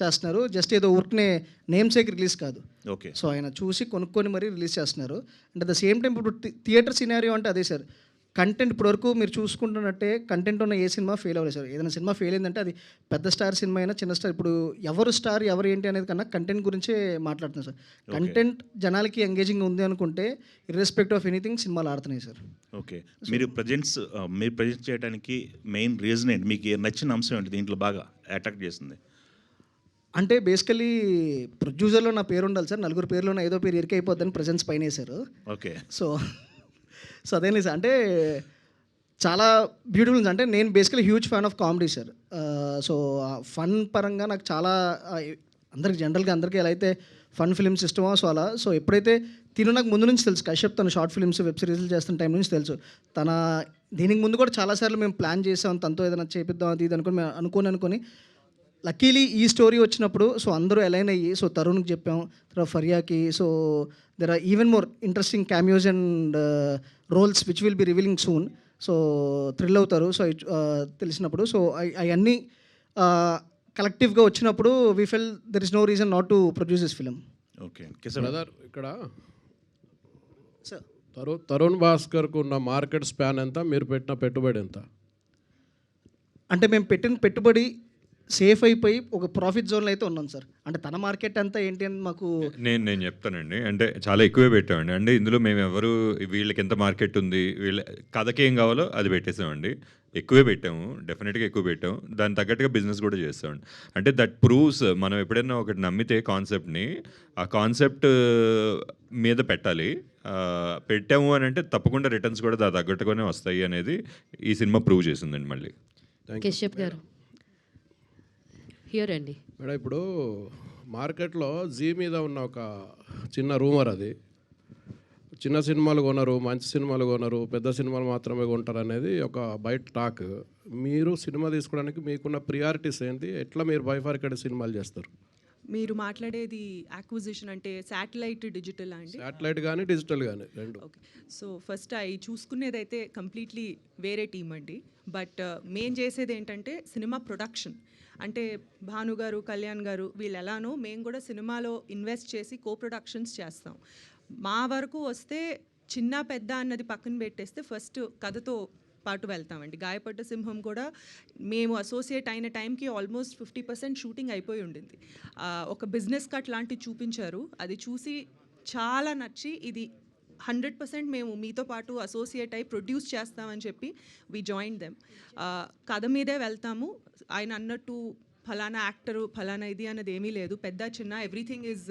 చేస్తున్నారు. జస్ట్ ఏదో ఊరికనే నేమ్ సేక్ రిలీజ్ కాదు. ఓకే. సో ఆయన చూసి కొనుక్కొని మరీ రిలీజ్ చేస్తున్నారు. And at the same time ఇప్పుడు థియేటర్ సినారియో అంటే అదే సార్. కంటెంట్ ఇప్పటివరకు మీరు చూసుకుంటున్నట్టే కంటెంట్ ఉన్న ఏ సినిమా ఫెయిల్ అవ్వలేదు సార్. ఏదైనా సినిమా ఫెయిల్ అయిందంటే అది పెద్ద స్టార్ సినిమా అయినా చిన్న స్టార్, ఇప్పుడు ఎవరు స్టార్ ఎవరు ఏంటి అనేది కన్నా కంటెంట్ గురించే మాట్లాడుతున్నాం సార్. కంటెంట్ జనాలకి ఎంగేజింగ్ ఉంది అనుకుంటే ఇర్రెస్పెక్ట్ ఆఫ్ ఎనీథింగ్ సినిమాలు ఆడుతున్నాయి సార్. ఓకే. మీరు ప్రజెంట్ చేయడానికి మెయిన్ రీజన్ ఏంటి? మీకు నచ్చిన అంశం ఏంటి దీంట్లో బాగా అట్రాక్ట్ చేసింది? అంటే బేసికలీ ప్రొడ్యూసర్లో నా పేరు ఉండాలి సార్. నలుగురు పేరులో ఏదో పేరు ఇరికైపోద్దని ప్రజెన్స్ పైన వేశారు. ఓకే. సో అదేం లేదు సార్. అంటే చాలా బ్యూటిఫుల్ ఉంది. అంటే నేను basically huge fan of comedy sir. So fun పరంగా నాకు చాలా అందరికి జనరల్గా అందరికీ ఎలా అయితే ఫన్ ఫిల్మ్స్ ఇష్టమో సో అలా. సో ఎప్పుడైతే నాకు ముందు నుంచి తెలుసు, కశ్యప్ తను షార్ట్ ఫిల్మ్స్ వెబ్ సిరీస్లు చేస్తున్న టైం నుంచి తెలుసు. దీనికి ముందు కూడా చాలాసార్లు మేము ప్లాన్ చేసాం, తనతో ఏదైనా చేపిద్దాం అది ఇది అనుకుని మేము అనుకొని లక్కీలీ ఈ స్టోరీ వచ్చినప్పుడు సో అందరూ అలైన్ అయ్యి సో తరుణ్కి చెప్పాం, తర్వాత ఫరియాకి. So there are even more interesting cameos and roles which will be revealing soon. So thrill అవుతారు. సో తెలిసినప్పుడు సో అవన్నీ కలెక్టివ్గా వచ్చినప్పుడు we felt there is no reason not to produce this film. Okay. Brother, ఇక్కడ sir Tarun భాస్కర్కు ఉన్న market span ఎంత, మీరు పెట్టిన పెట్టుబడి ఎంత? అంటే మేము పెట్టిన పెట్టుబడి సేఫ్ అయిపోయి ఒక ప్రాఫిట్ జోన్లో అయితే ఉన్నాం సార్. అంటే తన మార్కెట్ అంతా ఏంటి అని మాకు నేను చెప్తానండి. అంటే చాలా ఎక్కువే పెట్టామండి. అంటే ఇందులో మేము ఎవరు వీళ్ళకి ఎంత మార్కెట్ ఉంది, వీళ్ళ కథకి ఏం కావాలో అది పెట్టేసామండి. ఎక్కువే పెట్టాము, డెఫినెట్గా ఎక్కువ పెట్టాము. దాని తగ్గట్టుగా బిజినెస్ కూడా చేస్తామండి. అంటే దట్ ప్రూవ్స్ మనం ఎప్పుడైనా ఒకటి నమ్మితే కాన్సెప్ట్ని, ఆ కాన్సెప్ట్ మీద పెట్టాలి. పెట్టాము అని అంటే తప్పకుండా రిటర్న్స్ కూడా దాని తగ్గట్టుగానే వస్తాయి అనేది ఈ సినిమా ప్రూవ్ చేసిందండి. మళ్ళీ కశ్యప్ గారు హియర్ అండి. మేడం, ఇప్పుడు మార్కెట్లో జీ మీద ఉన్న ఒక చిన్న రూమర్, అది చిన్న సినిమాలు కొనరు, మంచి సినిమాలు కొనరు, పెద్ద సినిమాలు మాత్రమే కొంటారు అనేది ఒక బయట టాక్. మీరు సినిమా తీసుకోవడానికి మీకున్న ప్రియారిటీస్ ఏంటి? ఎట్లా మీరు బైఫార్కేట్ సినిమాలు చేస్తారు? మీరు మాట్లాడేది యాక్విజిషన్ అంటే శాటిలైట్ డిజిటల్ అండి? శాటిలైట్ కానీ డిజిటల్ కానీ రెండు. ఓకే. సో ఫస్ట్ అవి చూసుకునేదైతే కంప్లీట్లీ వేరే టీమ్ అండి. బట్ మేము చేసేది ఏంటంటే సినిమా ప్రొడక్షన్. అంటే భాను గారు, కళ్యాణ్ గారు వీళ్ళు ఎలానో మేము కూడా సినిమాలో ఇన్వెస్ట్ చేసి కో ప్రొడక్షన్స్ చేస్తాం. మా వరకు వస్తే చిన్న పెద్ద అన్నది పక్కన పెట్టేస్తే ఫస్ట్ కథతో పాటు వెళ్తామండి. గాయపడ్డ సింహం కూడా మేము అసోసియేట్ అయిన టైంకి ఆల్మోస్ట్ 50% షూటింగ్ అయిపోయి ఉండింది. ఒక బిజినెస్ కట్ లాంటివి చూపించారు. అది చూసి చాలా నచ్చి ఇది 100% మేము మీతో పాటు అసోసియేట్ అయి ప్రొడ్యూస్ చేస్తామని చెప్పి వి జాయిన్ దెమ్. కథ మీదే వెళ్తాము. ఆయన అన్నట్టు ఫలానా యాక్టరు ఫలానా ఇది అన్నది ఏమీ లేదు. పెద్ద చిన్న ఎవ్రీథింగ్ ఈజ్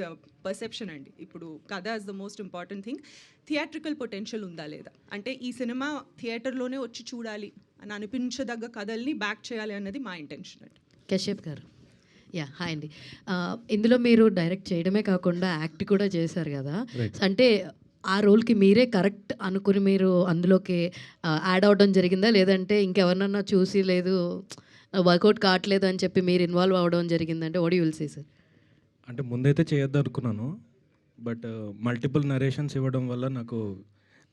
పర్సెప్షన్ అండి. ఇప్పుడు కథ is the most important thing. Theatrical potential ఉందా లేదా, అంటే ఈ సినిమా థియేటర్లోనే వచ్చి చూడాలి అని అనిపించదగ్గ కథల్ని బ్యాక్ చేయాలి అన్నది మా ఇంటెన్షన్ అండి. కశ్యప్ గారు హాయ్ అండి. ఇందులో మీరు డైరెక్ట్ చేయడమే కాకుండా యాక్ట్ కూడా చేశారు కదా, అంటే ఆ రోల్కి మీరే కరెక్ట్ అనుకుని మీరు అందులోకి యాడ్ అవడం జరిగిందా, లేదంటే ఇంకెవరినన్నా చూసి లేదు వర్కౌట్ కావట్లేదు అని చెప్పి మీరు ఇన్వాల్వ్ అవ్వడం జరిగిందంటే what you will say sir? అంటే ముందైతే చేయొద్దు అనుకున్నాను, బట్ మల్టిపుల్ నరేషన్స్ ఇవ్వడం వల్ల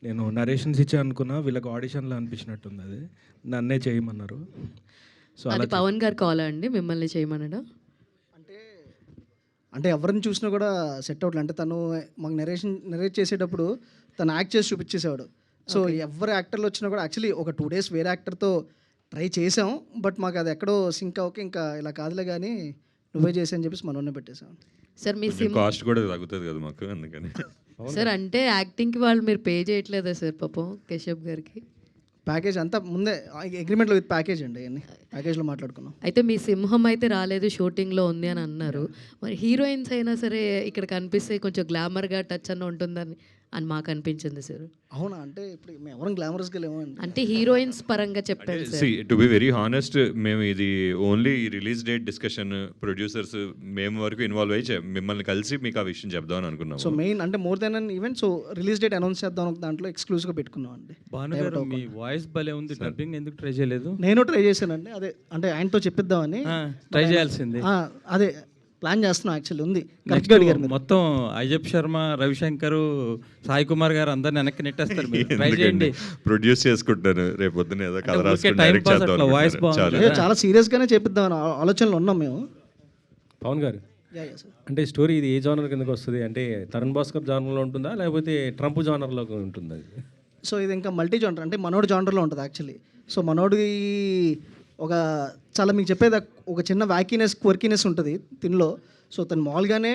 నేను నరేషన్స్ ఇచ్చే అనుకున్నా, వీళ్ళకి ఆడిషన్లో అనిపించినట్టుంది. అది నన్నే చేయమన్నారు. సో అది పవన్ గారు కాల్ అండి మిమ్మల్ని చేయమనడా? అంటే ఎవరిని చూసినా కూడా సెట్ అవ్వట్లేదు. అంటే తను మాకు నరేట్ చేసేటప్పుడు తను యాక్ట్ చేసి చూపించేసేవాడు. సో ఎవరు యాక్టర్లు వచ్చినా కూడా యాక్చువల్లీ ఒక 2 days వేరే యాక్టర్తో ట్రై చేసాం, బట్ మాకు అది ఎక్కడో సింక్ అవ్వక ఇంకా ఇలా కాదులే కానీ నువ్వే చేసి అని చెప్పేసి మనోనే పెట్టేసాం. సార్ మీ కాస్ట్ కూడా తగ్గుతుంది కదా మాకు, అందుకని. సార్ అంటే యాక్టింగ్కి వాళ్ళు మీరు పే చేయట్లేదా సార్ పాపం కశ్యప్ గారికి? ప్యాకేజ్ అంతా ముందే అగ్రిమెంట్లో విత్ ప్యాకేజ్ అండి, అన్ని ప్యాకేజ్లో మాట్లాడుకున్నాం. అయితే మీ సింహం అయితే రాలేదు, షూటింగ్లో ఉంది అని అన్నారు. మరి హీరోయిన్స్ అయినా సరే ఇక్కడ కనిపిస్తే కొంచెం గ్లామర్గా టచ్ అన్న ఉంటుందని మాకు అనిపించింది సార్. అవునా? అంటే ఇప్పుడు మేము ఎవరం గ్లామరస్గా లేము అంటే హీరోయిన్స్ పరంగా చెప్పారు sir. To be very honest, మేము ఇది only release date discussion, producers మేము వరకు ఇన్వాల్వ్ అయ్యి మిమ్మల్ని కలిసి మీకు ఆ విషయం చెప్దామని అనుకున్నాం. సో మెయిన్ అంటే more than an event, so release date announce చేద్దాం దాంట్లో ఎక్స్క్లూజివ్గా పెట్టుకున్నాం అండి. భానుగారు మీ వాయిస్ భలే ఉంది, డబ్బింగ్ ఎందుకు ట్రై చేయలేదు? నేను ట్రై చేశానండి, అదే అంటే ఆయనతో చెప్పిద్దామని ట్రై చేయాల్సింది. అదే ప్లాన్ చేస్తున్నాం, యాక్చువల్లీ ఉంది. నెక్స్ట్ కరెక్ట్గా అడిగారు మీరు. మొత్తం అయ్యప్ శర్మ, రవిశంకర్, సాయి కుమార్ గారు అందరిని వెనక్కి నెట్టేస్తారు. మీరు ట్రై చేయండి. ప్రొడ్యూస్ చేసుకుంటాను రేపు పొద్దున్న ఏదో కథ ఊరికే రాసుకుని time డైరెక్ట్ pass చేద్దాం అట్లా voice అనుకుంటున్నాను. బాగుంది. చాలు. చాలా సీరియస్గానే చేపిద్దాం ఆలోచనలో ఉన్నాం మేము. పవన్ గారు, యా యా సార్. అంటే స్టోరీ ఇది ఏ జానర్ కిందకి వస్తుంది? అంటే తరుణ్ భాస్కర్ జానర్లో ఉంటుందా లేకపోతే ట్రంప్ జానర్లో ఉంటుందా? సో ఇది ఇంకా మల్టీ జానర్, అంటే మనోడు జానర్లో ఉంటుంది యాక్చువల్లీ. సో మనోడి ఒక చాలా మీకు చెప్పేది ఒక చిన్న వ్యాకీనెస్, క్వర్కీనెస్ ఉంటుంది తినలో. సో తను మామూలుగానే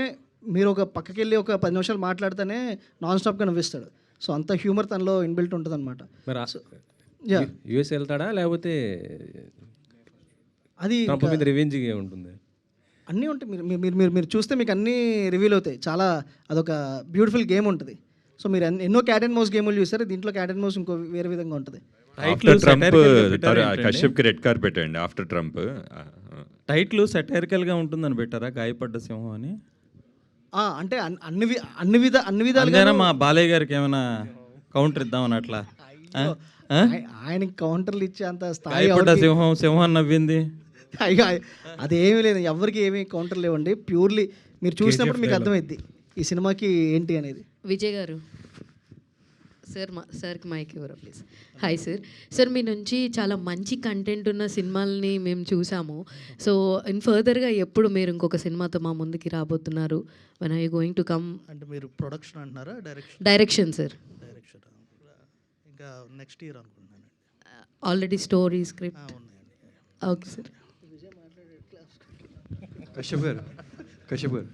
మీరు ఒక పక్కకి వెళ్ళి ఒక 10 నిమిషాలు మాట్లాడితేనే నాన్ స్టాప్గా నవ్విస్తాడు. సో అంత హ్యూమర్ తనలో ఇన్బిల్ట్ ఉంటుంది అనమాట. మరి యా, యూఎస్ వెళ్తాడా లేకపోతే అది ట్రంప్ మీద రివెంజ్ ఉంటుంది? అన్నీ ఉంటాయి. మీరు మీరు మీరు మీరు చూస్తే మీకు అన్నీ రివీల్ అవుతాయి. చాలా అదొక బ్యూటిఫుల్ గేమ్ ఉంటుంది. సో మీరు ఎన్నో క్యాట్ అండ్ మౌస్ గేములు చూస్తారు, దీంట్లో క్యాట్ అండ్ మౌస్ ఇంకో వేరే విధంగా ఉంటుంది. ఆఫ్టర్ ట్రంప్ కశ్యప్కి రెడ్ కార్పెట్ అండి. ఆఫ్టర్ ట్రంప్ టైటిల్ సెటైరికల్గా ఉంటుందని పెట్టారా, గాయపడ్డ సింహం అని? అంటే అన్ని విధాలుగా అందుకనే మా బాలయ్య గారికి ఏమైనా కౌంటర్ ఇద్దామని అట్లా. ఆయనకి కౌంటర్లు ఇచ్చే అంత స్థాయి గాయపడ్డ సింహం, సింహం నవ్వింది. అయ్యో అదేమీ లేదు, ఎవరికి ఏమీ కౌంటర్ లేవండి. ప్యూర్లీ మీరు చూసినప్పుడు మీకు అర్థమైద్ది ఈ సినిమాకి ఏంటి అనేది. విజయ్ గారు, సార్కి మైక్ ఇవ్వరా ప్లీజ్. Hi sir. సార్ మీ నుంచి చాలా మంచి కంటెంట్ ఉన్న సినిమాలని మేము చూసాము. సో ఇన్ ఫర్దర్గా ఎప్పుడు మీరు ఇంకొక సినిమాతో మా ముందుకి రాబోతున్నారు? When are you going to come? అంటే మీరు ప్రొడక్షన్ అంటున్నారా, డైరెక్షన్ సార్? డైరెక్షన్ ఇంకా నెక్స్ట్ ఇయర్ అనుకుంటున్నాను. Already story script okay sir. Kashyap గారు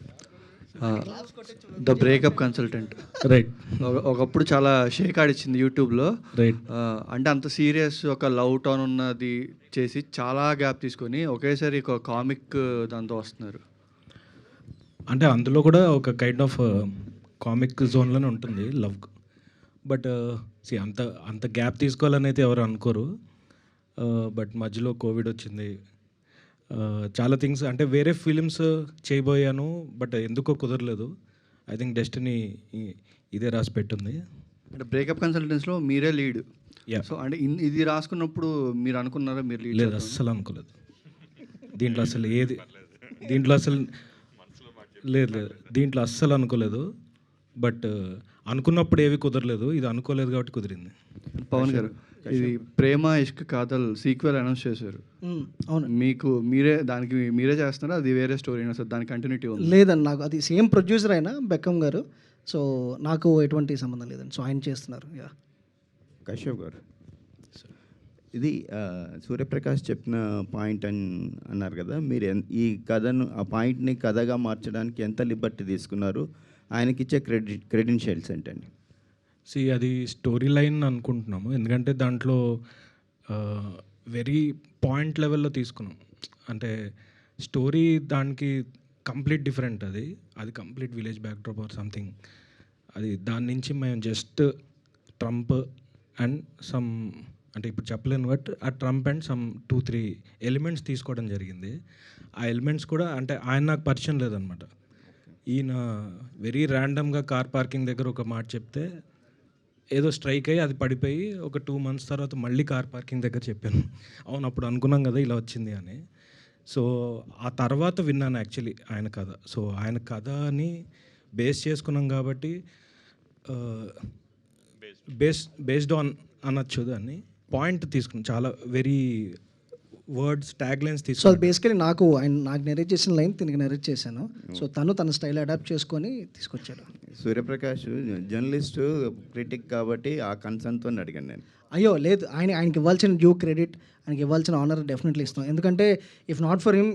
ద బ్రేకప్ కన్సల్టెంట్, రైట్. ఒకప్పుడు చాలా షేక్ ఆడిచ్చింది యూట్యూబ్లో. రైట్. అంటే అంత సీరియస్ ఒక లవ్ టోన్ ఉన్నది చేసి చాలా గ్యాప్ తీసుకొని ఒకేసారి ఒక కామిక్ దాంతో వస్తున్నారు. అంటే అందులో కూడా ఒక కైండ్ ఆఫ్ కామిక్ జోన్లోనే ఉంటుంది లవ్. బట్ అంత గ్యాప్ తీసుకోవాలని అయితే ఎవరు అనుకోరు. బట్ మధ్యలో కోవిడ్ వచ్చింది, చాలా థింగ్స్, అంటే వేరే ఫిలిమ్స్ చేయబోయాను బట్ ఎందుకో కుదరలేదు. ఐ థింక్ డెస్టినీ ఇదే రాసి పెట్టింది. అంటే బ్రేకప్ కన్సల్టెన్స్లో మీరే లీడ్. యా. సో అంటే ఇది రాసుకున్నప్పుడు మీరు అనుకున్నారా మీరు లీడ్? లేదు, అస్సలు అనుకోలేదు. దీంట్లో అసలు దీంట్లో అస్సలు అనుకోలేదు. బట్ అనుకున్నప్పుడు ఏవి కుదరలేదు, ఇది అనుకోలేదు కాబట్టి కుదిరింది. పవన్ గారు, ఇది ప్రేమ ఇష్క్ కాదల్ సీక్వెల్ అనౌన్స్ చేశారు. అవును. మీకు దానికి మీరే చేస్తున్నారా, అది వేరే స్టోరీ అయినా సార్ దానికి కంటిన్యూటీ ఉంది? లేదండి, నాకు అది సేమ్ ప్రొడ్యూసర్ అయినా బెక్కం గారు. సో నాకు ఎటువంటి సంబంధం లేదండి. సో ఆయన చేస్తున్నారు. యా. కశ్యప్ గారు, ఇది సూర్యప్రకాష్ చెప్పిన పాయింట్ అన్నారు కదా, మీరు ఈ కథను ఆ పాయింట్ని కథగా మార్చడానికి ఎంత లిబర్టీ తీసుకున్నారు? ఆయనకి ఇచ్చే క్రెడెన్షియల్స్ ఏంటండి? అది స్టోరీ లైన్ అనుకుంటున్నాము, ఎందుకంటే దాంట్లో వెరీ పాయింట్ లెవెల్లో తీసుకున్నాం. అంటే స్టోరీ దానికి కంప్లీట్ డిఫరెంట్, అది complete village backdrop or something. దాని నుంచి మేము జస్ట్ ట్రంప్ అండ్ సమ్, అంటే ఇప్పుడు చెప్పలేను, బట్ ఆ ట్రంప్ అండ్ సమ్ 2-3 ఎలిమెంట్స్ తీసుకోవడం జరిగింది. ఆ ఎలిమెంట్స్ కూడా అంటే ఆయన నాకు పరిచయం లేదనమాట. ఈయన వెరీ ర్యాండమ్గా కార్ పార్కింగ్ దగ్గర ఒక మాట చెప్తే ఏదో స్ట్రైక్ అయ్యి అది పడిపోయి ఒక 2 months తర్వాత మళ్ళీ కార్ పార్కింగ్ దగ్గర చెప్పాను. అవును, అప్పుడు అనుకున్నాం కదా ఇలా వచ్చింది అని. సో ఆ తర్వాత విన్నాను యాక్చువల్లీ ఆయన కథ. సో ఆయన కథని బేస్ చేసుకున్నాం కాబట్టి బేస్డ్ ఆన్ అనొచ్చు దాన్ని. పాయింట్ తీసుకున్నాం, చాలా very words, tag lines so తీసుకున్నాం. అది బేసికలీ నాకు నెరేట్ చేసిన లైన్ తినకి నెరేట్ చేశాను. సో తన స్టైల్ అడాప్ట్ చేసుకొని తీసుకొచ్చాడు. సూర్యప్రకాష్ జర్నలిస్టు, క్రిటిక్ కాబట్టి ఆ కన్సర్న్తో అడిగాను నేను. అయ్యో లేదు, ఆయనకి ఇవ్వాల్సిన డ్యూ క్రెడిట్, ఆయనకి ఇవ్వాల్సిన ఆనర్ డెఫినెట్లీ ఇస్తాం. ఎందుకంటే ఇఫ్ నాట్ ఫర్ హిమ్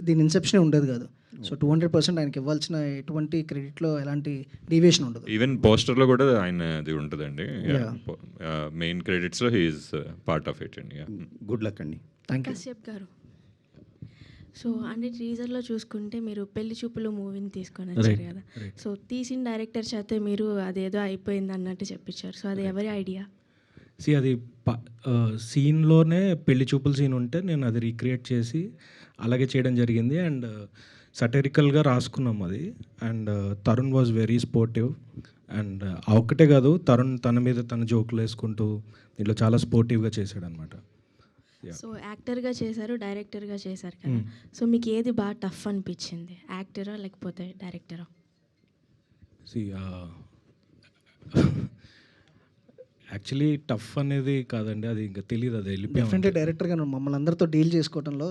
దీని ఇన్సెప్షనే ఉండేది కాదు. సో 200% ఆయనకి ఇవ్వాల్సిన ఎటువంటి క్రెడిట్లో ఎలాంటి డీవియేషన్ ఉండదు. ఈవెన్ పోస్టర్లో కూడా ఆయనది ఉంటుందండి. మెయిన్ క్రెడిట్స్లో హీఈస్ పార్ట్ ఆఫ్ ఇట్ అండి. గుడ్ లక్ అండి. Thank you. కశ్యప్ గారు, సో అంటే టీజర్లో చూసుకుంటే మీరు పెళ్లి చూపులు మూవీని తీసుకొని వచ్చారు కదా. సో తీసిన డైరెక్టర్ చేత మీరు అదేదో అయిపోయింది అన్నట్టు చెప్పించారు. సో అది ఎవరి ఐడియా? అది సీన్లోనే పెళ్లి చూపుల సీన్ ఉంటే నేను అది రీక్రియేట్ చేసి అలాగే చేయడం జరిగింది. అండ్ సటరికల్గా రాసుకున్నాం అది. And Tarun was very sportive. And ఒక్కటే కాదు, తరుణ్ తన మీద తన జోకులు వేసుకుంటూ దీంట్లో చాలా స్పోర్టివ్గా చేశాడు అనమాట. సో యాక్టర్గా చేశారు, డైరెక్టర్గా చేశారు కదా. సో మీకు ఏది బాగా టఫ్ అనిపించింది, యాక్టరా లేకపోతే డైరెక్టరా? యాక్చువల్లీ టఫ్ అనేది కాదండి, అది ఇంకా తెలియదు, అది డెఫినెట్లీ వెళ్ళిపోయాం. డైరెక్టర్గా మమ్మల్ని అందరితో డీల్ చేసుకోవడంలో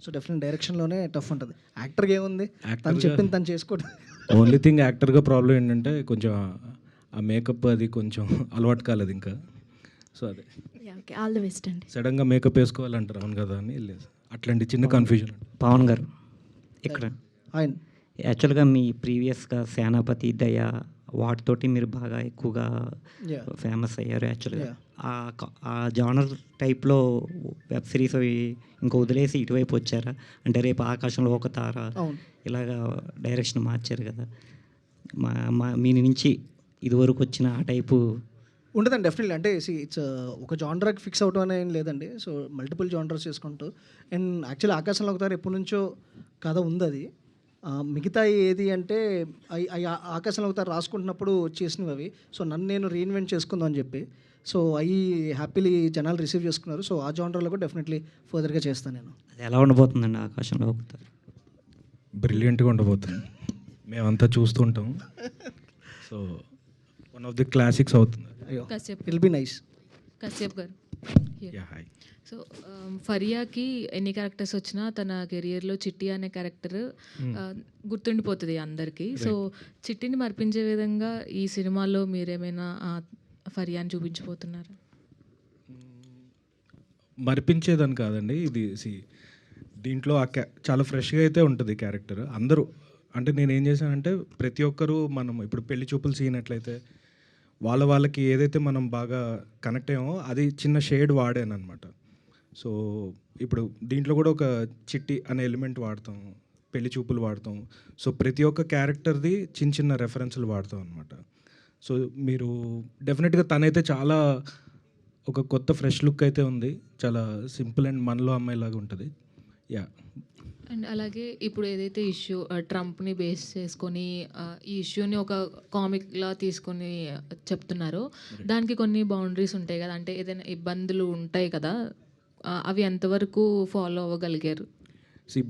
సో డెఫినెట్ డైరెక్షన్లోనే టఫ్ ఉంటుంది. యాక్టర్గా ఏముంది, తను చెప్పింది తను చేసుకోవడం. ఓన్లీ థింగ్ యాక్టర్గా ప్రాబ్లం ఏంటంటే కొంచెం ఆ మేకప్ అది కొంచెం అలవాటు కాలేదు ఇంకా. సో అదే ఓకే, ఆల్ ది బెస్ట్ అండి. సడన్గా మేకప్ వేసుకోవాలంటారు, అవును కదా అని లేదు, అట్లాంటి చిన్న కన్ఫ్యూజన్. పవన్ గారు ఇక్కడ ఆయన యాక్చువల్గా మీ ప్రీవియస్గా సేనాపతి దయ వాటితోటి మీరు బాగా ఎక్కువగా ఫేమస్ అయ్యారు. యాక్చువల్గా ఆ జానర్ టైప్లో వెబ్ సిరీస్ అవి ఇంకా వదిలేసి ఇటువైపు వచ్చారా? అంటే రేపు ఆకాశంలో ఒక తార ఇలాగా డైరెక్షన్ మార్చారు కదా, మీ నుంచి ఇదివరకు వచ్చిన ఆ టైపు ఉంటుందండి. డెఫినెట్లీ అంటే ఇట్స్ ఒక జానర్కి ఫిక్స్ అవడం అనేది ఏం లేదండి. సో మల్టిపుల్ జానర్స్ చేసుకుంటూ, అండ్ యాక్చువల్లీ ఆకాశంలో ఒకసారి ఎప్పటి నుంచో కథ ఉంది అది. మిగతా ఏది అంటే ఆకాశంలో ఒకసారి రాసుకుంటున్నప్పుడు చేసినవి అవి. సో నన్ను నేను రీఇన్వెంట్ చేసుకుందాం అని చెప్పి, సో అవి హ్యాపీలీ జనాలు రిసీవ్ చేసుకున్నారు. సో ఆ జానర్లో కూడా డెఫినెట్లీ ఫర్దర్గా చేస్తాను నేను. అది ఎలా ఉండబోతుందండి ఆకాశంలో ఒక తార? బ్రిలియంట్గా ఉండబోతుంది, మేమంతా చూస్తుంటాం. So one of the classics అవుతుంది. కశ్యప్ ఇల్ బి నైస్. కశ్యప్ గారు, యా హాయ్. సో ఫరియాకి ఎన్ని క్యారెక్టర్స్ వచ్చినా తన కెరియర్లో చిట్టి అనే క్యారెక్టర్ గుర్తుండిపోతుంది అందరికీ. సో చిట్టిని మర్పించే విధంగా ఈ సినిమాలో మీరేమైనా ఫరియాని చూపించబోతున్నారా? మరిపించేదని కాదండి, ఇది దీంట్లో చాలా ఫ్రెష్గా అయితే ఉంటుంది క్యారెక్టర్. అందరూ అంటే నేను ఏం చేశానంటే ప్రతి ఒక్కరూ మనం ఇప్పుడు పెళ్లి చూపులు సీన్ ఎట్లయితే వాళ్ళకి ఏదైతే మనం బాగా కనెక్ట్ అయ్యామో అది చిన్న షేడ్ వాడాను అనమాట. సో ఇప్పుడు దీంట్లో కూడా ఒక చిట్టి అనే ఎలిమెంట్ వాడతాం, పెళ్లి చూపులు వాడతాం. సో ప్రతి ఒక్క క్యారెక్టర్ది చిన్న చిన్న రెఫరెన్స్లు వాడతాం అనమాట. సో మీరు డెఫినెట్గా తనైతే చాలా ఒక కొత్త ఫ్రెష్ లుక్ అయితే ఉంది, చాలా సింపుల్ అండ్ మనలో అమ్మాయిలాగా ఉంటుంది. యా. అండ్ అలాగే ఇప్పుడు ఏదైతే ఇష్యూ ట్రంప్ని బేస్ చేసుకొని ఈ ఇష్యూని ఒక కామిక్లా తీసుకొని చెప్తున్నారో దానికి కొన్ని బౌండరీస్ ఉంటాయి కదా, అంటే ఏదైనా ఇబ్బందులు ఉంటాయి కదా, అవి ఎంతవరకు ఫాలో అవ్వగలిగారు?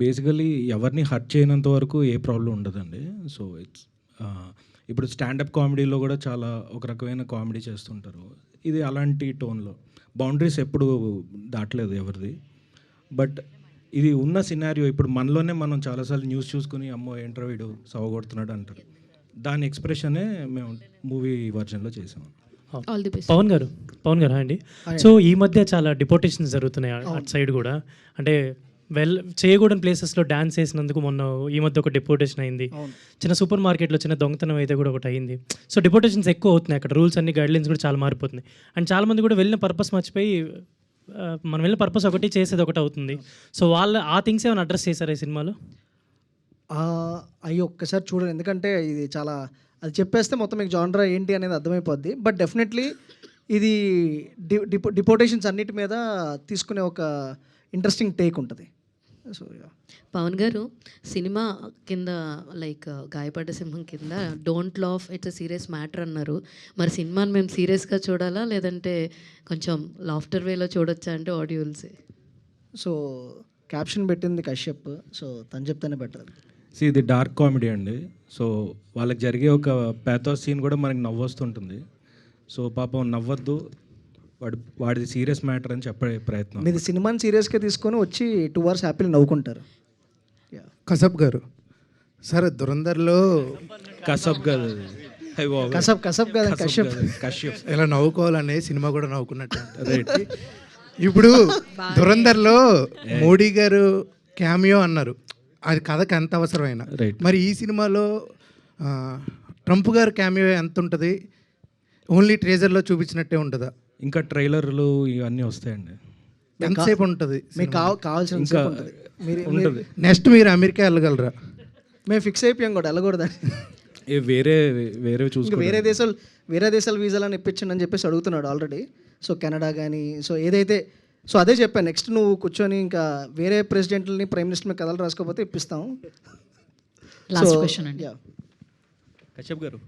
బేసికలీ ఎవరిని హర్ట్ చేయనంత వరకు ఏ ప్రాబ్లం ఉండదండి. సో ఇట్స్ ఇప్పుడు స్టాండప్ కామెడీలో కూడా చాలా ఒక రకమైన కామెడీ చేస్తుంటారు, ఇది అలాంటి టోన్లో బౌండరీస్ ఎప్పుడు దాటలేదు ఎవరిది. బట్ ఇది ఉన్న సినారియో ఇప్పుడు మనలోనే మనం చాలాసార్లు న్యూస్ చూసుకుని అమ్మో ఏంట్రా వీడు సవగొడుతున్నాడు అంటారు, దాని ఎక్స్ప్రెషనే మేము మూవీ వర్జన్లో చేసాము. All the best. పవన్ గారు అండి, సో ఈ మధ్య చాలా డిపోటేషన్స్ జరుగుతున్నాయి అటు సైడ్ కూడా. అంటే చేయకూడని ప్లేసెస్లో డ్యాన్స్ చేసినందుకు మొన్న ఈ మధ్య ఒక డిపోటేషన్ అయింది. చిన్న సూపర్ మార్కెట్లో చిన్న దొంగతనం అయితే కూడా ఒకటి అయింది. సో డిపోటేషన్స్ ఎక్కువ అవుతున్నాయి అక్కడ, రూల్స్ అన్ని గైడ్లైన్స్ కూడా చాలా మారిపోతున్నాయి. అండ్ చాలామంది కూడా వెళ్ళిన పర్పస్ మర్చిపోయి మనం వెళ్ళిన పర్పస్ ఒకటి చేసేది ఒకటి అవుతుంది. సో ఆ థింగ్స్ ఏమైనా అడ్రస్ చేశారు ఈ సినిమాలో? అవి ఒక్కసారి చూడండి, ఎందుకంటే ఇది చాలా అది చెప్పేస్తే మొత్తం మీకు జానరా ఏంటి అనేది అర్థమైపోద్ది. బట్ డెఫినెట్లీ ఇది డిపోటేషన్స్ అన్నిటి మీద తీసుకునే ఒక ఇంట్రెస్టింగ్ టేక్ ఉంటుంది. సో పవన్ గారు, సినిమా కింద లైక్ గాయపడ్డ సింహం కింద don't laugh it's a serious matter అన్నారు. మరి సినిమాని మేము సీరియస్గా చూడాలా లేదంటే కొంచెం లాఫ్టర్ వేలో చూడొచ్చా అంటే ఆడియన్స్? సో క్యాప్షన్ పెట్టింది కశ్యప్, సో తను చెప్తేనే బెటర్. ఇది డార్క్ కామెడీ అండి. సో వాళ్ళకి జరిగే ఒక ప్యాథోస్ సీన్ కూడా మనకి నవ్వొస్తుంటుంది. సో పాపం నవ్వద్దు, వాడిది సీరియస్ మ్యాటర్ అని చెప్పే ప్రయత్నం. మీది సినిమాని సీరియస్గా తీసుకొని వచ్చి 2 hours హ్యాపీగా నవ్వుకుంటారు. కసబ్ గారు సార్, దురందర్లో కసబ్ గారు కసబ్ గారు కశ్యప్ ఇలా నవ్వుకోవాలనే సినిమా కూడా నవ్వుకున్నట్టు. ఇప్పుడు దురందర్లో మోడీ గారు క్యామియో అన్నారు, అది కథకు ఎంత అవసరమైన. మరి ఈ సినిమాలో ట్రంప్ గారు క్యామియో ఎంత ఉంటుంది? ఓన్లీ ట్రేజర్లో చూపించినట్టే ఉంటుందా? ఇంకా ట్రైలర్లు ఇవన్నీ వస్తాయండి. ఎంతసేపు ఉంటుంది? మీకు కావాల్సిన ఉంటుంది. నెక్స్ట్ మీరు అమెరికా వెళ్ళగలరా? మేము ఫిక్స్ అయిపోయాం కూడా వెళ్ళకూడదా. వేరే చూసుకో వేరే దేశాల వీసాలను ఇప్పించండి అని చెప్పేసి అడుగుతున్నాడు ఆల్రెడీ. సో కెనడా కానీ సో ఏదైతే, సో అదే చెప్పాను, నెక్స్ట్ నువ్వు కూర్చొని ఇంకా వేరే ప్రెసిడెంట్లని ప్రైమ్ మినిస్టర్ కథలు రాసుకోకపోతే ఇప్పిస్తాం. లాస్ట్ క్వశ్చన్ అండి. కశ్యప్ గారు,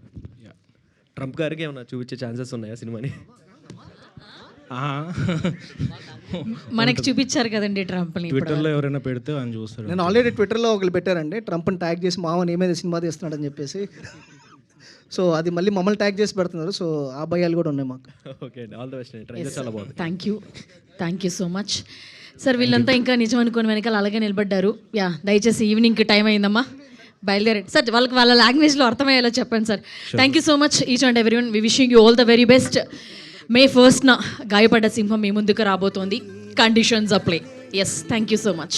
ట్రంప్ గారికి ఏమైనా చూపించే ఛాన్సెస్ ఉన్నాయా సినిమాని? మనకి చూపించారు కదండి ట్రంప్ని ట్విట్టర్లో ఎవరైనా పెడితే ఆయన చూస్తారు. నేను ఆల్రెడీ ట్విట్టర్లో ఒకళ్ళు పెట్టారండి, ట్రంప్ని ట్యాగ్ చేసి మామ నీ మీద సినిమా తీస్తున్నాడని చెప్పేసి. సో అది మళ్ళీ మమ్మల్ని ట్యాగ్ చేసి పెడుతున్నారు. సో ఆ భయాలు కూడా ఉన్నాయి మాకు. ఓకే అండి, ఆల్ ద బెస్ట్ అండి. ట్రైలర్ చాలా బాగుంది. Thank you so much sir. వీళ్ళంతా ఇంకా నిజం అనుకోని వెనకాల అలాగే నిలబడ్డారు. యా, దయచేసి ఈవినింగ్కి టైం అయిందమ్మా, బయలుదేరండి సార్. వాళ్ళకి వాళ్ళ లాంగ్వేజ్లో అర్థమయ్యేలా చెప్పండి sir. Thank you so much each and everyone. We wishing you all the very best. May 1st గాయపడ్డ సింహం మీ ముందుకు రాబోతోంది. Conditions apply. Yes, thank you so much.